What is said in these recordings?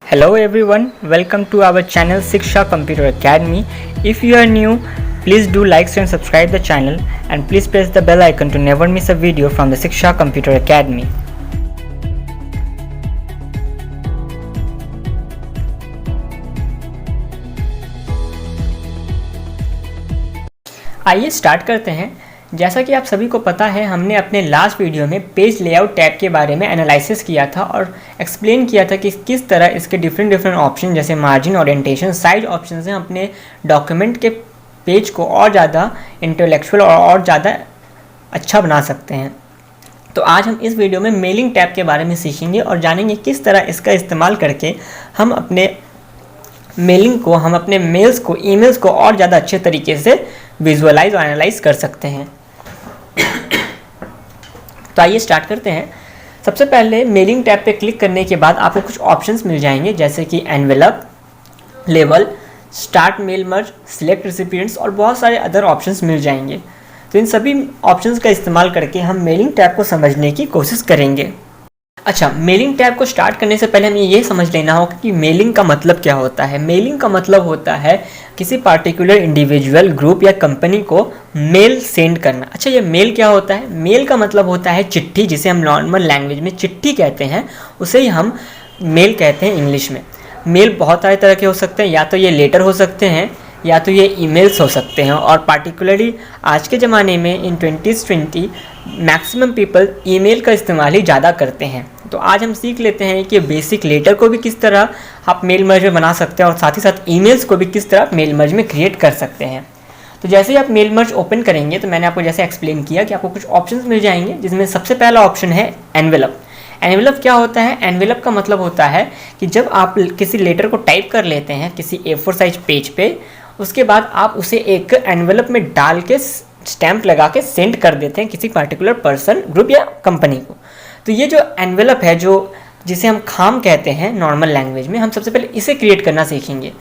Hello everyone, welcome to our channel Shiksha Computer Academy. If you are new, please do like, share and subscribe the channel and please press the bell icon to never miss a video from the Shiksha Computer Academy. आइए start करते हैं। जैसा कि आप सभी को पता है, हमने अपने लास्ट वीडियो में पेज लेआउट टैब के बारे में एनालिसिस किया था और एक्सप्लेन किया था कि किस तरह इसके डिफरेंट ऑप्शन जैसे मार्जिन, ओरिएंटेशन, साइज ऑप्शन से अपने डॉक्यूमेंट के पेज को और ज़्यादा इंटेलेक्चुअल और ज़्यादा अच्छा बना सकते हैं। तो आज हम इस वीडियो में मेलिंग टैब के बारे में सीखेंगे और जानेंगे किस तरह इसका इस्तेमाल करके हम अपने मेलिंग को, हम अपने मेल्स को, ईमेल्स को और ज़्यादा अच्छे तरीके से विजुअलाइज और एनालाइज कर सकते हैं। तो आइए स्टार्ट करते हैं। सबसे पहले मेलिंग टैब पे क्लिक करने के बाद आपको कुछ ऑप्शंस मिल जाएंगे जैसे कि envelope, label, start mail merge, select recipients और बहुत सारे अदर ऑप्शंस मिल जाएंगे। तो इन सभी ऑप्शंस का इस्तेमाल करके हम मेलिंग टैब को समझने की कोशिश करेंगे। अच्छा, मेलिंग टैब को स्टार्ट करने से पहले हमें ये समझ लेना होगा कि मेलिंग का मतलब क्या होता है। मेलिंग का मतलब होता है किसी पार्टिकुलर इंडिविजुअल, ग्रुप या कंपनी को मेल सेंड करना। अच्छा, ये मेल क्या होता है? मेल का मतलब होता है चिट्ठी, जिसे हम नॉर्मल लैंग्वेज में चिट्ठी कहते हैं, उसे ही हम मेल कहते हैं इंग्लिश में। मेल बहुत सारे तरह के हो सकते हैं, या तो ये लेटर हो सकते हैं या तो ये ईमेल्स हो सकते हैं। और पार्टिकुलरली आज के ज़माने में इन 2020 मैक्सिमम पीपल ईमेल का इस्तेमाल ही ज़्यादा करते हैं। तो आज हम सीख लेते हैं कि बेसिक लेटर को भी किस तरह आप मेल मर्ज में बना सकते हैं और साथ ही साथ ईमेल्स को भी किस तरह मेल मर्ज में क्रिएट कर सकते हैं। तो जैसे ही आप मेल मर्ज ओपन करेंगे तो मैंने आपको जैसे एक्सप्लेन किया कि आपको कुछ ऑप्शंस मिल जाएंगे, जिसमें सबसे पहला ऑप्शन है एनवेलप। एनवेलप क्या होता है? एनवेलप का मतलब होता है कि जब आप किसी लेटर को टाइप कर लेते हैं किसी A4 साइज पेज पे, उसके बाद आप उसे एक एनवेलप में डाल के स्टैंप लगा के सेंड कर देते हैं किसी पार्टिकुलर पर्सन, ग्रुप या कंपनी को। तो ये जो एनवेलप है, जो जिसे हम खाम कहते हैं नॉर्मल लैंग्वेज में, हम सबसे पहले इसे क्रिएट करना सीखेंगे।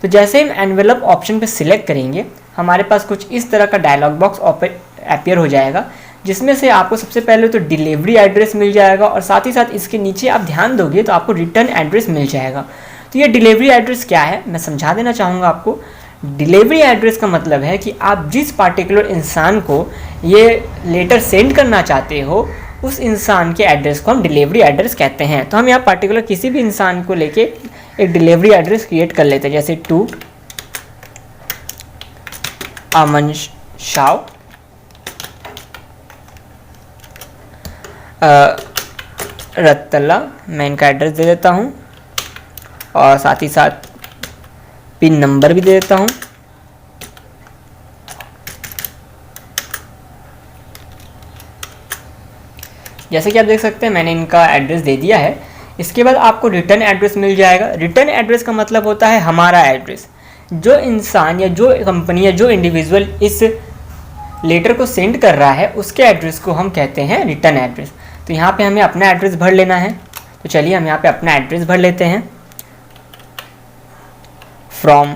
तो जैसे हम एनवेलप ऑप्शन पे सिलेक्ट करेंगे, हमारे पास कुछ इस तरह का डायलॉग बॉक्स अपीयर हो जाएगा, जिसमें से आपको सबसे पहले तो डिलीवरी एड्रेस मिल जाएगा और साथ ही साथ इसके नीचे आप ध्यान दोगे तो आपको रिटर्न एड्रेस मिल जाएगा। तो ये डिलीवरी एड्रेस क्या है, मैं समझा देना चाहूँगा आपको। डिलीवरी एड्रेस का मतलब है कि आप जिस पार्टिकुलर इंसान को ये लेटर सेंड करना चाहते हो, उस इंसान के एड्रेस को हम डिलीवरी एड्रेस कहते हैं। तो हम यहाँ पार्टिकुलर किसी भी इंसान को लेके एक डिलीवरी एड्रेस क्रिएट कर लेते हैं, जैसे टू अमन शाह, रत्तला, मैं इनका एड्रेस दे देता हूँ और साथ ही साथ पिन नंबर भी दे देता हूँ। जैसे कि आप देख सकते हैं मैंने इनका एड्रेस दे दिया है। इसके बाद आपको रिटर्न एड्रेस मिल जाएगा। रिटर्न एड्रेस का मतलब होता है हमारा एड्रेस। जो इंसान या जो कंपनी या जो इंडिविजुअल इस लेटर को सेंड कर रहा है, उसके एड्रेस को हम कहते हैं रिटर्न एड्रेस। तो यहाँ पे हमें अपना एड्रेस भर लेना है। तो चलिए हम यहाँ पे अपना एड्रेस भर लेते हैं। फ्रॉम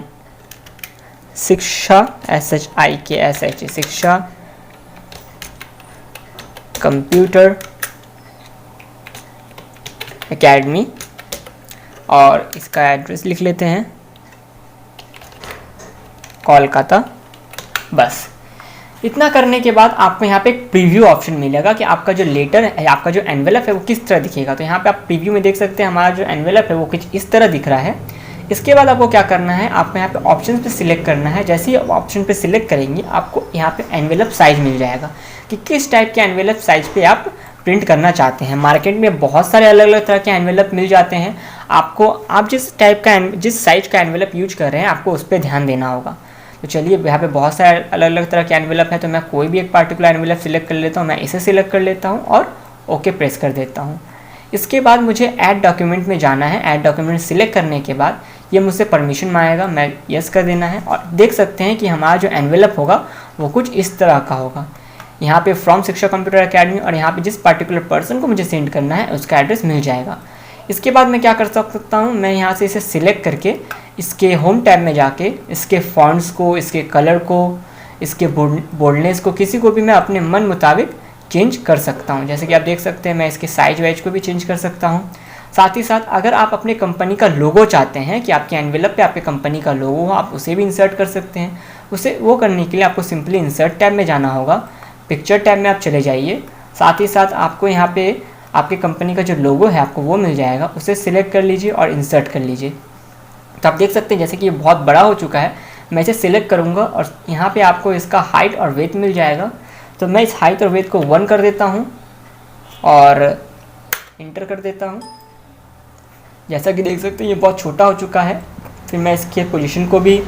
शिक्षा, SHIKSH, शिक्षा कंप्यूटर एकेडमी, और इसका एड्रेस लिख लेते हैं कोलकाता। बस इतना करने के बाद आपको यहाँ पे एक प्रीव्यू ऑप्शन मिलेगा कि आपका जो लेटर है, आपका जो एनवेलप है वो किस तरह दिखेगा। तो यहाँ पे आप प्रीव्यू में देख सकते हैं हमारा जो एनवेलप है वो कुछ इस तरह दिख रहा है। इसके बाद आपको क्या करना है, आपको यहाँ पे ऑप्शन पे सिलेक्ट करना है। जैसे ही आप ऑप्शन पे सिलेक्ट करेंगे, आपको यहाँ पे एनवेलप साइज मिल जाएगा कि किस टाइप के एनवेलप साइज पे आप प्रिंट करना चाहते हैं। मार्केट में बहुत सारे अलग अलग तरह के एनवेलप मिल जाते हैं। आपको, आप जिस साइज का एनवेलप यूज कर रहे हैं, आपको उस पर ध्यान देना होगा। तो चलिए, यहाँ पे बहुत सारे अलग अलग तरह के एनवेलप है, तो मैं कोई भी एक पार्टिकुलर एनवेलप सिलेक्ट कर लेता हूँ। मैं इसे सिलेक्ट कर लेता हूँ और ओके प्रेस कर देता हूँ। इसके बाद मुझे ऐड डॉक्यूमेंट में जाना है। ऐड डॉक्यूमेंट सिलेक्ट करने के बाद ये मुझसे परमिशन मांगेगा, मैं यस कर देना है। और देख सकते हैं कि हमारा जो एनवेलप होगा वो कुछ इस तरह का होगा। यहाँ पे फ्रॉम शिक्षा कंप्यूटर एकेडमी और यहाँ पे जिस पार्टिकुलर पर्सन को मुझे सेंड करना है उसका एड्रेस मिल जाएगा। इसके बाद मैं क्या कर सकता हूँ, मैं यहाँ से इसे सिलेक्ट करके इसके होम टैब में जाके इसके फॉन्ट्स को, इसके कलर को, इसके बोल्डनेस को, किसी को भी मैं अपने मन मुताबिक चेंज कर सकता हूँ। जैसे कि आप देख सकते हैं मैं इसके साइज वाइज को भी चेंज कर सकता हूँ। साथ ही साथ अगर आप अपने कंपनी का लोगो चाहते हैं कि आपके एनवेलप पे आपके कंपनी का लोगो हो, आप उसे भी इंसर्ट कर सकते हैं। उसे वो करने के लिए आपको सिंपली इंसर्ट टैब में जाना होगा, पिक्चर टैब में आप चले जाइए। साथ ही साथ आपको यहाँ पे आपके कंपनी का जो लोगो है आपको वो मिल जाएगा, उसे सिलेक्ट कर लीजिए और इंसर्ट कर लीजिए। तो आप देख सकते हैं जैसे कि ये बहुत बड़ा हो चुका है, मैं इसे सिलेक्ट करूँगा और यहाँ पे आपको इसका हाइट और वेथ मिल जाएगा। तो मैं इस हाइट और वेथ को 1 कर देता हूँ और इंटर कर देता हूँ। जैसा कि देख सकते हैं ये बहुत छोटा हो चुका है। फिर मैं इसके पोजीशन को भी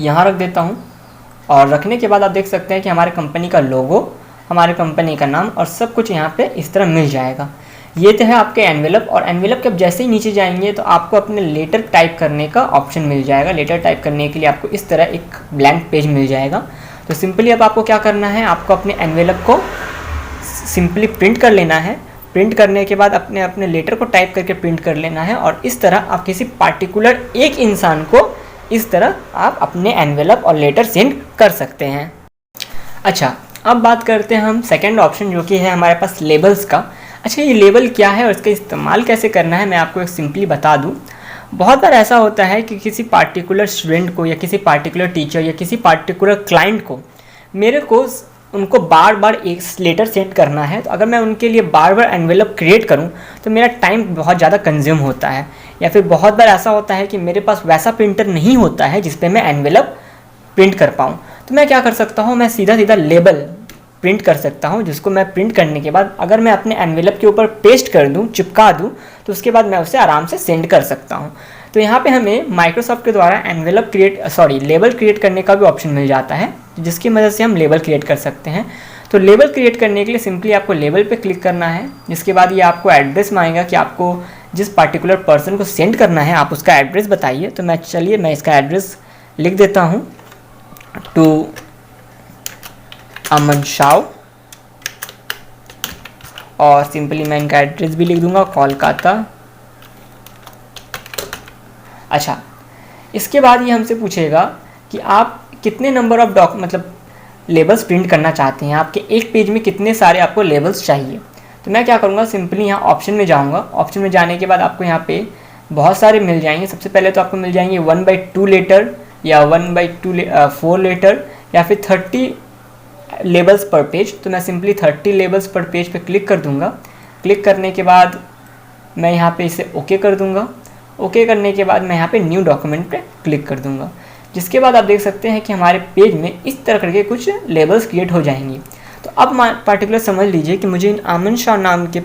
यहाँ रख देता हूँ और रखने के बाद आप देख सकते हैं कि हमारे कंपनी का लोगो, हमारे कंपनी का नाम और सब कुछ यहाँ पे इस तरह मिल जाएगा। ये तो है आपके एनवेलप, और एनवेलप के अब जैसे ही नीचे जाएंगे तो आपको अपने लेटर टाइप करने का ऑप्शन मिल जाएगा। लेटर टाइप करने के लिए आपको इस तरह एक ब्लैंक पेज मिल जाएगा। तो सिंपली अब आपको क्या करना है, आपको अपने एनवेलप को सिंपली प्रिंट कर लेना है। प्रिंट करने के बाद अपने अपने लेटर को टाइप करके प्रिंट कर लेना है और इस तरह आप किसी पार्टिकुलर एक इंसान को इस तरह आप अपने एनवेलप और लेटर सेंड कर सकते हैं। अच्छा, अब बात करते हैं हम सेकंड ऑप्शन जो कि है हमारे पास लेबल्स का। अच्छा, ये लेबल क्या है और इसका इस्तेमाल कैसे करना है मैं आपको एक सिंपली बता दूं। बहुत बार ऐसा होता है कि किसी पार्टिकुलर स्टूडेंट को या किसी पार्टिकुलर टीचर या किसी पार्टिकुलर क्लाइंट को मेरे को उनको बार बार एक लेटर सेंड करना है। तो अगर मैं उनके लिए बार बार एनवेलप क्रिएट करूं तो मेरा टाइम बहुत ज़्यादा कंज्यूम होता है, या फिर बहुत बार ऐसा होता है कि मेरे पास वैसा प्रिंटर नहीं होता है जिस पे मैं एनवेलप प्रिंट कर पाऊँ। तो मैं क्या कर सकता हूँ, मैं सीधा सीधा लेबल प्रिंट कर सकता हूँ, जिसको मैं प्रिंट करने के बाद अगर मैं अपने एनवेलप के ऊपर पेस्ट कर दूँ, चिपका दूँ, तो उसके बाद मैं उसे आराम से सेंड कर सकता हूँ। तो यहाँ पे हमें माइक्रोसॉफ्ट के द्वारा लेबल क्रिएट करने का भी ऑप्शन मिल जाता है, जिसकी मदद से हम लेबल क्रिएट कर सकते हैं। तो लेबल क्रिएट करने के लिए सिंपली आपको लेबल पे क्लिक करना है, जिसके बाद ये आपको एड्रेस मांगेगा कि आपको जिस पार्टिकुलर पर्सन को सेंड करना है आप उसका एड्रेस बताइए। तो मैं इसका एड्रेस लिख देता हूँ, टू अमन शाव, और सिंपली मैं इनका एड्रेस भी लिख दूंगा, कोलकाता। अच्छा, इसके बाद ये हमसे पूछेगा कि आप कितने नंबर ऑफ लेबल्स प्रिंट करना चाहते हैं, आपके एक पेज में कितने सारे आपको लेबल्स चाहिए। तो मैं क्या करूँगा, सिंपली यहाँ ऑप्शन में जाऊँगा। ऑप्शन में जाने के बाद आपको यहाँ पे बहुत सारे मिल जाएंगे। सबसे पहले तो आपको मिल जाएंगे 1/2 लेटर या 1/4 लेटर या फिर 30 लेबल्स पर पेज। तो मैं सिंपली 30 लेबल्स पर पेज पे क्लिक कर दूंगा। क्लिक करने के बाद मैं यहाँ पे इसे ओके कर दूंगा। ओके करने के बाद मैं यहाँ पे न्यू डॉक्यूमेंट पे क्लिक कर दूंगा, जिसके बाद आप देख सकते हैं कि हमारे पेज में इस तरह करके कुछ लेबल्स क्रिएट हो जाएंगी। तो अब पार्टिकुलर समझ लीजिए कि मुझे इन अमन शाह नाम के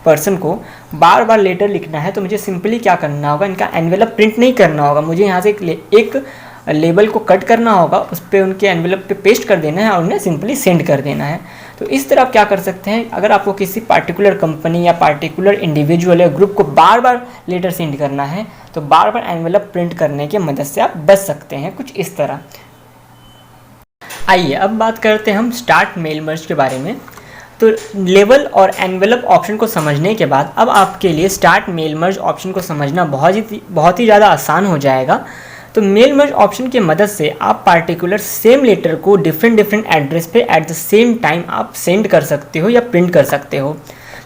पर्सन को बार बार लेटर लिखना है। तो मुझे सिंपली क्या करना होगा, इनका एनवेलप प्रिंट नहीं करना होगा, मुझे यहाँ से एक लेबल को कट करना होगा, उस पर उनके एनवेलप पे पेस्ट कर देना है और उन्हें सिंपली सेंड कर देना है। तो इस तरह आप क्या कर सकते हैं, अगर आपको किसी पार्टिकुलर कंपनी या पार्टिकुलर इंडिविजुअल या ग्रुप को बार बार लेटर सेंड करना है तो बार बार एनवेलप प्रिंट करने की मदद से आप बच सकते हैं, कुछ इस तरह। आइए अब बात करते हैं हम स्टार्ट मेल मर्ज के बारे में। तो लेबल और एनवेलप ऑप्शन को समझने के बाद अब आपके लिए स्टार्ट मेल मर्ज ऑप्शन को समझना बहुत ही ज़्यादा आसान हो जाएगा। तो मेल मर्ज ऑप्शन की मदद से आप पार्टिकुलर सेम लेटर को डिफरेंट एड्रेस पे एट द सेम टाइम आप सेंड कर सकते हो या प्रिंट कर सकते हो।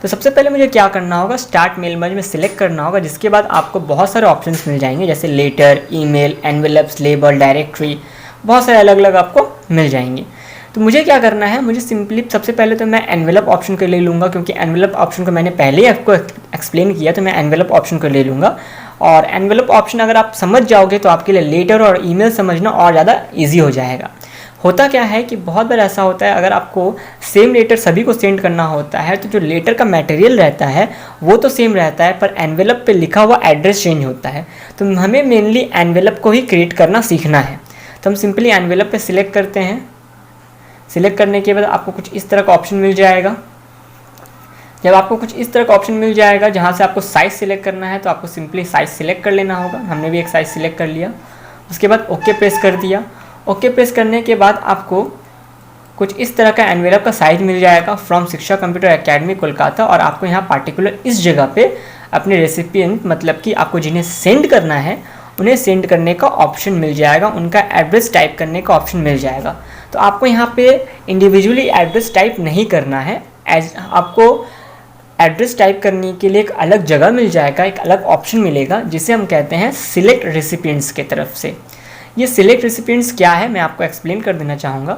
तो सबसे पहले मुझे क्या करना होगा, स्टार्ट मेल मर्ज में सिलेक्ट करना होगा, जिसके बाद आपको बहुत सारे ऑप्शंस मिल जाएंगे, जैसे letter, email, envelopes, label, directory, बहुत सारे अलग अलग आपको मिल जाएंगे। तो मुझे क्या करना है, मुझे सिंपली सबसे पहले तो मैं एनवेलप ऑप्शन को ले लूँगा, क्योंकि एनवेलप ऑप्शन को मैंने पहले ही आपको एक्सप्लेन किया, तो मैं एनवेलप ऑप्शन को ले लूँगा। और एनवेलप ऑप्शन अगर आप समझ जाओगे तो आपके लिए लेटर और ईमेल समझना और ज़्यादा ईजी हो जाएगा। होता क्या है कि बहुत बार ऐसा होता है, अगर आपको सेम लेटर सभी को सेंड करना होता है तो जो लेटर का मटेरियल रहता है वो तो सेम रहता है, पर एनवेलप पे लिखा हुआ एड्रेस चेंज होता है। तो हमें मेनली एनवेलप को ही क्रिएट करना सीखना है। तो हम सिंपली एनवेलप पे सिलेक्ट करते हैं। सिलेक्ट करने के बाद आपको कुछ इस तरह का ऑप्शन मिल जाएगा। जब आपको कुछ इस तरह का ऑप्शन मिल जाएगा जहाँ से आपको साइज़ सिलेक्ट करना है, तो आपको सिंपली साइज़ सिलेक्ट कर लेना होगा। हमने भी एक साइज़ सिलेक्ट कर लिया। उसके बाद ओके प्रेस कर दिया। ओके प्रेस करने के बाद आपको कुछ इस तरह का एनवेलप का साइज़ मिल जाएगा, फ्रॉम शिक्षा कंप्यूटर एकेडमी कोलकाता। और आपको यहाँ पार्टिकुलर इस जगह पे अपने रेसिपिएंट, मतलब कि आपको जिन्हें सेंड करना है उन्हें सेंड करने का ऑप्शन मिल जाएगा, उनका एड्रेस टाइप करने का ऑप्शन मिल जाएगा। तो आपको यहाँ पे इंडिविजुअली एड्रेस टाइप नहीं करना है, आपको एड्रेस टाइप करने के लिए एक अलग जगह मिल जाएगा, एक अलग ऑप्शन मिलेगा जिसे हम कहते हैं सिलेक्ट रेसिपिएंट्स के तरफ से। ये सिलेक्ट रेसिपिएंट्स क्या है मैं आपको एक्सप्लेन कर देना चाहूँगा।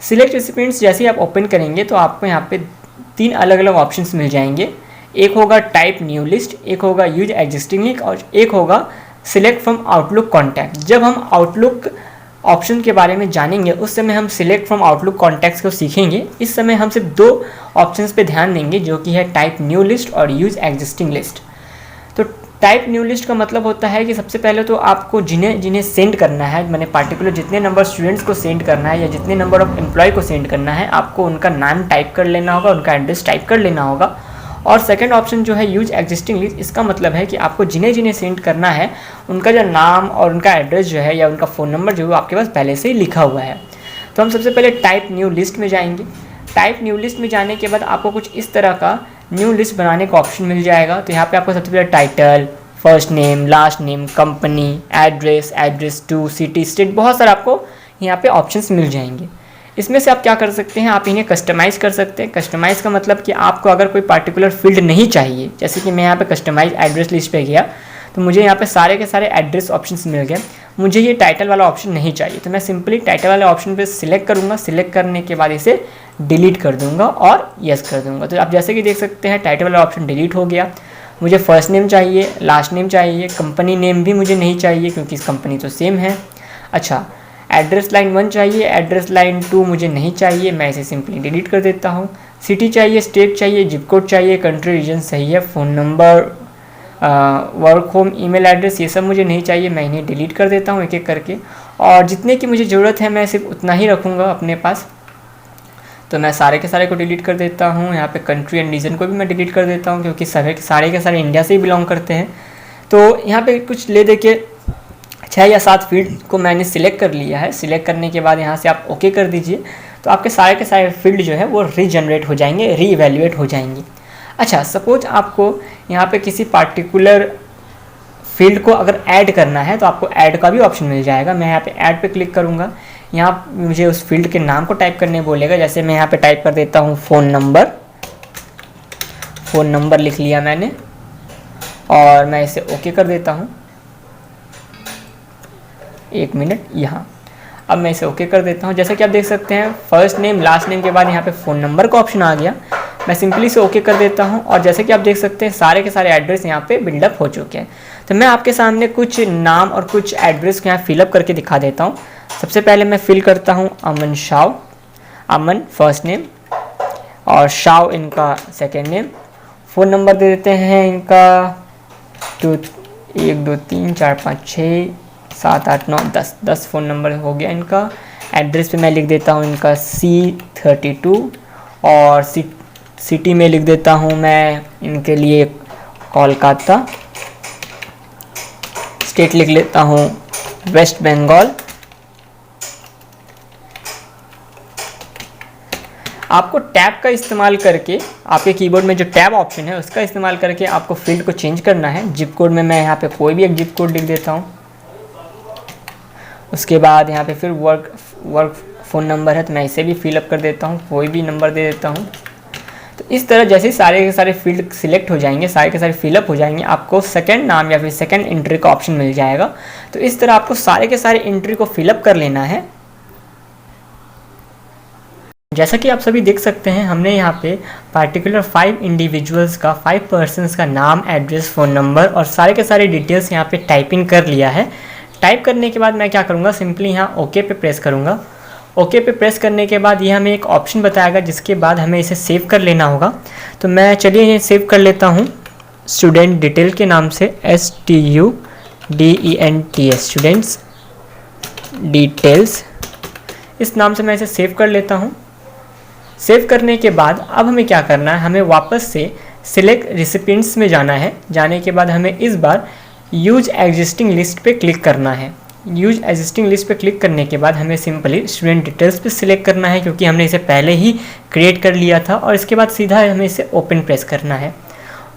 सिलेक्ट रेसिपिएंट्स जैसे ही आप ओपन करेंगे तो आपको यहाँ पे 3 अलग अलग ऑप्शंस मिल जाएंगे। एक होगा टाइप न्यू लिस्ट, एक होगा यूज एग्जिस्टिंग लिस्ट और एक होगा सिलेक्ट फ्रॉम आउटलुक कॉन्टैक्ट। जब हम आउटलुक ऑप्शन के बारे में जानेंगे उस समय हम सिलेक्ट फ्रॉम आउटलुक कॉन्टैक्ट्स को सीखेंगे। इस समय हम सिर्फ 2 ऑप्शंस पे ध्यान देंगे जो कि है टाइप न्यू लिस्ट और यूज एग्जिस्टिंग लिस्ट। तो टाइप न्यू लिस्ट का मतलब होता है कि सबसे पहले तो आपको जिन्हें सेंड करना है, मैंने पार्टिकुलर जितने नंबर स्टूडेंट्स को सेंड करना है या जितने नंबर ऑफ एम्प्लॉय को सेंड करना है, आपको उनका नाम टाइप कर लेना होगा, उनका एड्रेस टाइप कर लेना होगा। और सेकंड ऑप्शन जो है यूज एग्जिस्टिंग लिस्ट, इसका मतलब है कि आपको जिन्हें सेंड करना है उनका जो नाम और उनका एड्रेस जो है या उनका फ़ोन नंबर जो है आपके पास पहले से ही लिखा हुआ है। तो हम सबसे पहले टाइप न्यू लिस्ट में जाएंगे। टाइप न्यू लिस्ट में जाने के बाद आपको कुछ इस तरह का न्यू लिस्ट बनाने का ऑप्शन मिल जाएगा। तो यहाँ पे आपको सबसे पहले title, first name, last name, company, address two, city, state, बहुत सारे आपको यहाँ पे ऑप्शंस मिल जाएंगे। इसमें से आप क्या कर सकते हैं, आप इन्हें कस्टमाइज़ कर सकते हैं। कस्टमाइज़ का मतलब कि आपको अगर कोई पार्टिकुलर फील्ड नहीं चाहिए, जैसे कि मैं यहाँ पे कस्टमाइज एड्रेस लिस्ट पे गया तो मुझे यहाँ पे सारे के सारे एड्रेस ऑप्शंस मिल गए। मुझे ये टाइटल वाला ऑप्शन नहीं चाहिए तो मैं सिंपली टाइटल वाले ऑप्शन पे सिलेक्ट करूँगा। सिलेक्ट करने के बाद इसे डिलीट कर दूँगा और यस कर दूँगा। तो आप जैसे कि देख सकते हैं टाइटल वाला ऑप्शन डिलीट हो गया। मुझे फर्स्ट नेम चाहिए, लास्ट नेम चाहिए, कंपनी नेम भी मुझे नहीं चाहिए क्योंकि इस कंपनी तो सेम है। अच्छा, एड्रेस लाइन 1 चाहिए, एड्रेस लाइन 2 मुझे नहीं चाहिए, मैं इसे सिंपली डिलीट कर देता हूँ। सिटी चाहिए, स्टेट चाहिए, जिप कोड चाहिए, कंट्री रीजन सही है, phone number, work home, email address, ये सब मुझे नहीं चाहिए, मैं इन्हें डिलीट कर देता हूँ एक एक करके। और जितने की मुझे ज़रूरत है मैं सिर्फ उतना ही रखूँगा अपने पास। तो मैं सारे के सारे को डिलीट कर देता हूँ। यहाँ पे कंट्री एंड रीजन को भी मैं डिलीट कर देता हूँ क्योंकि सारे के सारे इंडिया से ही बिलोंग करते हैं। तो यहाँ पे कुछ ले दे के 6 या 7 फील्ड को मैंने सिलेक्ट कर लिया है। सिलेक्ट करने के बाद यहाँ से आप ओके कर दीजिए तो आपके सारे के सारे फील्ड जो है वो रीजनरेट हो जाएंगे, रीइवैल्यूएट हो जाएंगे। अच्छा, सपोज आपको यहाँ पे किसी पार्टिकुलर फील्ड को अगर ऐड करना है तो आपको ऐड का भी ऑप्शन मिल जाएगा। मैं यहाँ पे ऐड पे क्लिक करूँगा। यहाँ मुझे उस फील्ड के नाम को टाइप करने बोलेगा। जैसे मैं यहाँ पे टाइप कर देता हूँ फ़ोन नंबर लिख लिया मैंने और मैं इसे ओके कर देता हूँ। 1 मिनट यहाँ, अब मैं इसे ओके कर देता हूँ। जैसा कि आप देख सकते हैं फर्स्ट नेम, लास्ट नेम के बाद यहाँ पे फ़ोन नंबर का ऑप्शन आ गया। मैं सिंपली इसे ओके कर देता हूँ और जैसे कि आप देख सकते हैं सारे के सारे एड्रेस यहाँ पे बिल्डअप हो चुके हैं। तो मैं आपके सामने कुछ नाम और कुछ एड्रेस को यहाँ फिलअप करके दिखा देता हूँ। सबसे पहले मैं फिल करता हूँ अमन शाव, अमन फर्स्ट नेम और शाव इनका सेकेंड नेम। फ़ोन नंबर दे देते हैं इनका 1 2 3 4 5 6 7 8 9 10 फ़ोन नंबर हो गया इनका। एड्रेस पे मैं लिख देता हूँ इनका C32 और सिटी में लिख देता हूँ मैं इनके लिए कोलकाता। स्टेट लिख लेता हूँ वेस्ट बंगाल। आपको टैब का इस्तेमाल करके, आपके कीबोर्ड में जो टैब ऑप्शन है उसका इस्तेमाल करके आपको फील्ड को चेंज करना है। जिप कोड में मैं यहाँ पे कोई भी एक जिप कोड लिख देता हूँ। उसके बाद यहाँ पे फिर वर्क फ़ोन नंबर है तो मैं इसे भी फिलअप कर देता हूँ, कोई भी नंबर दे देता हूँ। तो इस तरह जैसे सारे के सारे फील्ड सिलेक्ट हो जाएंगे, सारे के सारे फिलअप हो जाएंगे, आपको सेकंड नाम या फिर सेकंड एंट्री का ऑप्शन मिल जाएगा। तो इस तरह आपको सारे के सारे एंट्री को फिलअप कर लेना है। जैसा कि आप सभी देख सकते हैं हमने यहाँ पे पार्टिकुलर 5 इंडिविजुअल्स का, 5 पर्सन्स का नाम, एड्रेस, फ़ोन नंबर और सारे के सारे डिटेल्स यहाँ पे टाइपिंग कर लिया है। टाइप करने के बाद मैं क्या करूँगा, सिंपली यहाँ ओके पे प्रेस करूँगा। ओके पे प्रेस करने के बाद ये हमें एक ऑप्शन बताएगा जिसके बाद हमें इसे सेव कर लेना होगा। तो मैं चलिए ये सेव कर लेता हूँ स्टूडेंट डिटेल के नाम से, STUDENTS स्टूडेंट्स डिटेल्स, इस नाम से मैं इसे सेव कर लेता हूँ। सेव करने के बाद अब हमें क्या करना है, हमें वापस से सिलेक्ट रेसिपिएंट्स में जाना है। जाने के बाद हमें इस बार यूज एग्जिस्टिंग लिस्ट पे क्लिक करना है। यूज एग्जिस्टिंग लिस्ट पे क्लिक करने के बाद हमें सिंपली स्टूडेंट डिटेल्स पे सिलेक्ट करना है क्योंकि हमने इसे पहले ही क्रिएट कर लिया था। और इसके बाद सीधा हमें इसे ओपन प्रेस करना है।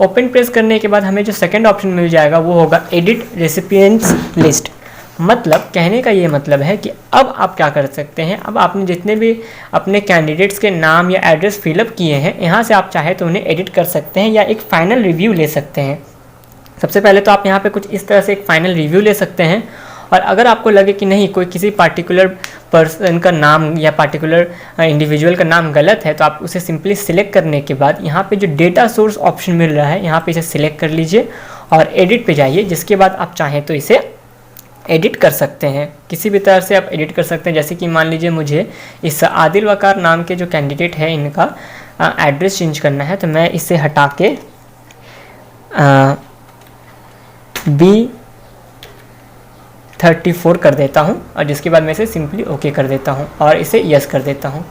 ओपन प्रेस करने के बाद हमें जो सेकंड ऑप्शन मिल जाएगा वो होगा एडिट रेसिपिएंट्स लिस्ट। मतलब कहने का ये मतलब है कि अब आप क्या कर सकते हैं, अब आपने जितने भी अपने कैंडिडेट्स के नाम या एड्रेस फिलअप किए हैं, यहाँ से आप चाहे तो उन्हें एडिट कर सकते हैं या एक फ़ाइनल रिव्यू ले सकते हैं। सबसे पहले तो आप यहाँ पे कुछ इस तरह से एक फ़ाइनल रिव्यू ले सकते हैं, और अगर आपको लगे कि नहीं कोई किसी पार्टिकुलर पर्सन का नाम या पार्टिकुलर इंडिविजुअल का नाम गलत है, तो आप उसे सिंपली सिलेक्ट करने के बाद यहाँ पे जो डेटा सोर्स ऑप्शन मिल रहा है, यहाँ पे इसे सिलेक्ट कर लीजिए और एडिट पे जाइए। जिसके बाद आप चाहें तो इसे एडिट कर सकते हैं, किसी भी तरह से आप एडिट कर सकते हैं। जैसे कि मान लीजिए मुझे इस आदिल वकार नाम के जो कैंडिडेट है इनका एड्रेस चेंज करना है, तो मैं इसे हटा के B34 कर देता हूं, और जिसके बाद मैं इसे सिंपली ओके कर देता हूं और इसे यस कर देता हूं।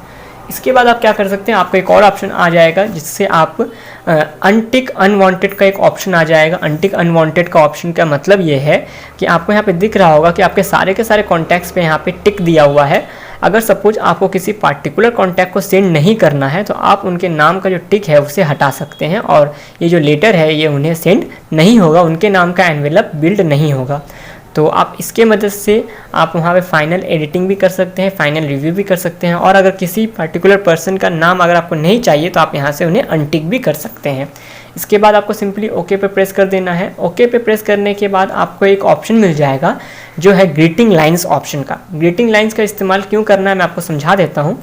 इसके बाद आप क्या कर सकते हैं, आपको एक और ऑप्शन आ जाएगा जिससे आप अनटिक अनवांटेड का एक ऑप्शन आ जाएगा। अनटिक अनवांटेड का ऑप्शन का मतलब ये है कि आपको यहाँ पे दिख रहा होगा कि आपके सारे के सारे कॉन्टैक्ट्स पे यहाँ पे टिक दिया हुआ है। अगर सपोज आपको किसी पार्टिकुलर कॉन्टैक्ट को सेंड नहीं करना है, तो आप उनके नाम का जो टिक है उसे हटा सकते हैं, और ये जो लेटर है ये उन्हें सेंड नहीं होगा, उनके नाम का एनवेलप बिल्ड नहीं होगा। तो आप इसके मदद से आप वहाँ पे फाइनल एडिटिंग भी कर सकते हैं, फाइनल रिव्यू भी कर सकते हैं, और अगर किसी पर्टिकुलर पर्सन का नाम अगर आपको नहीं चाहिए तो आप यहाँ से उन्हें अनटिक भी कर सकते हैं। इसके बाद आपको सिंपली ओके पे प्रेस कर देना है। ओके पे प्रेस करने के बाद आपको एक ऑप्शन मिल जाएगा जो है ग्रीटिंग लाइन्स ऑप्शन का। ग्रीटिंग लाइन्स का इस्तेमाल क्यों करना है मैं आपको समझा देता हूँ।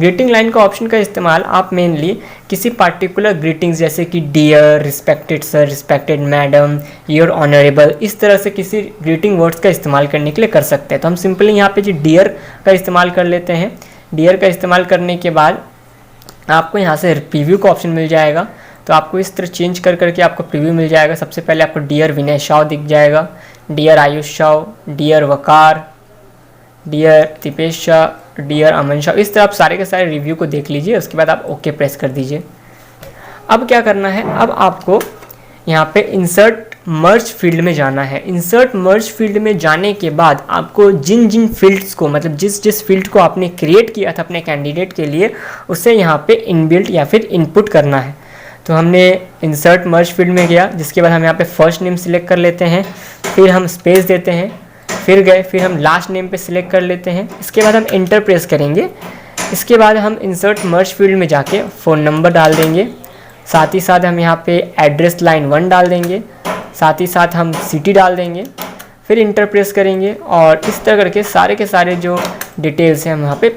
ग्रीटिंग लाइन का ऑप्शन का इस्तेमाल आप मेनली किसी पार्टिकुलर ग्रीटिंग्स जैसे कि dear, respected sir, respected madam, your honourable, इस तरह से किसी ग्रीटिंग वर्ड्स का इस्तेमाल करने के लिए कर सकते हैं। तो हम सिंपली यहाँ पे जो डियर का इस्तेमाल कर लेते हैं। डियर का इस्तेमाल करने के बाद आपको यहाँ से प्रीव्यू का ऑप्शन मिल जाएगा, तो आपको इस तरह चेंज कर करके आपको प्रीव्यू मिल जाएगा। सबसे पहले आपको डियर विनय शाह दिख जाएगा, डियर आयुष शाह, डियर वकार, डियर तिपेश शाह, डियर अमन शाह, इस तरह आप सारे के सारे रिव्यू को देख लीजिए। उसके बाद आप ओके प्रेस कर दीजिए। अब क्या करना है, अब आपको यहाँ पे इंसर्ट मर्ज फील्ड में जाना है। इंसर्ट मर्ज फील्ड में जाने के बाद आपको जिन जिन फील्ड्स को, मतलब जिस जिस फील्ड को आपने क्रिएट किया था अपने कैंडिडेट के लिए, उसे यहाँ पे इनबिल्ट या फिर इनपुट करना है। तो हमने इंसर्ट मर्ज फील्ड में गया, जिसके बाद हम यहाँ पे फर्स्ट नेम सिलेक्ट कर लेते हैं, फिर हम स्पेस देते हैं, फिर गए, फिर हम लास्ट नेम पे सिलेक्ट कर लेते हैं। इसके बाद हम एंटर प्रेस करेंगे। इसके बाद हम इंसर्ट मर्ज फील्ड में जाके फ़ोन नंबर डाल देंगे, साथ ही साथ हम यहाँ पे एड्रेस लाइन 1 डाल देंगे, साथ ही साथ हम सिटी डाल देंगे, फिर इंटर प्रेस करेंगे, और इस तरह करके सारे के सारे जो डिटेल्स हैं हम यहाँ पे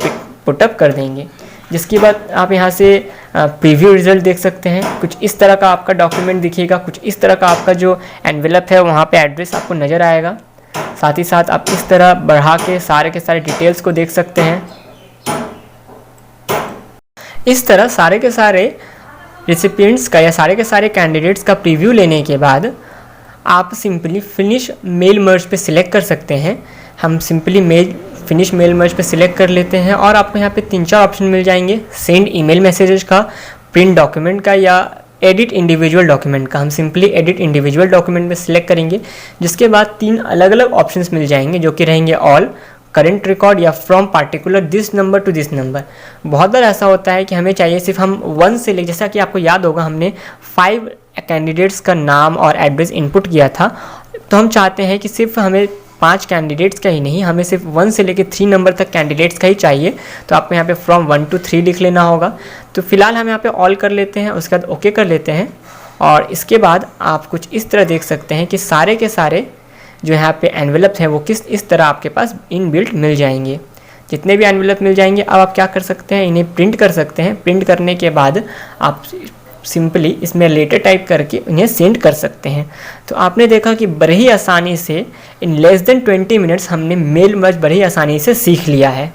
पुटअप कर देंगे। जिसके बाद आप यहाँ से प्रीव्यू रिजल्ट देख सकते हैं। कुछ इस तरह का आपका डॉक्यूमेंट दिखेगा, कुछ इस तरह का आपका जो एनवेलप है वहाँ पे एड्रेस आपको नज़र आएगा। साथ ही साथ आप इस तरह बढ़ा के सारे डिटेल्स को देख सकते हैं। इस तरह सारे के सारे रेसिपिएंट्स का या सारे के सारे कैंडिडेट्स का प्रीव्यू लेने के बाद आप सिंपली फिनिश मेल मर्ज पे सिलेक्ट कर सकते हैं। हम सिंपली फिनिश मेल मर्ज पे सिलेक्ट कर लेते हैं, और आपको यहाँ पे 3-4 ऑप्शन मिल जाएंगे। सेंड ईमेल मैसेजेस का, प्रिंट डॉक्यूमेंट का, या एडिट इंडिविजुअल डॉक्यूमेंट का। हम सिंपली एडिट इंडिविजुअल डॉक्यूमेंट में सिलेक्ट करेंगे, जिसके बाद 3 अलग अलग ऑप्शंस मिल जाएंगे जो कि रहेंगे ऑल, करंट रिकॉर्ड या from particular this number two this number. बहुत बार ऐसा होता है कि हमें चाहिए सिर्फ हम 1 से ले, जैसा कि आपको याद होगा हमने 5 कैंडिडेट्स का नाम और एड्रेस इनपुट किया था, तो हम चाहते हैं कि सिर्फ हमें 5 कैंडिडेट्स का ही नहीं, हमें सिर्फ 1 से लेकर 3 नंबर तक कैंडिडेट्स का ही चाहिए। तो आपको यहाँ पे फ्रॉम 1 to 3 लिख लेना होगा। तो फिलहाल हम यहाँ पे ऑल कर लेते हैं, उसके बाद ओके कर लेते हैं, और इसके बाद आप कुछ इस तरह देख सकते हैं कि सारे के सारे जो यहाँ पे एनवेलप हैं वो इस तरह आपके पास इनबिल्ट मिल जाएंगे। जितने भी एनवेलप मिल जाएंगे, अब आप क्या कर सकते हैं, इन्हें प्रिंट कर सकते हैं। प्रिंट करने के बाद आप सिंपली इसमें लेटर टाइप करके उन्हें सेंड कर सकते हैं। तो आपने देखा कि बड़ी ही आसानी से इन लेस देन 20 मिनट्स हमने मेल मर्ज बड़ी आसानी से सीख लिया है।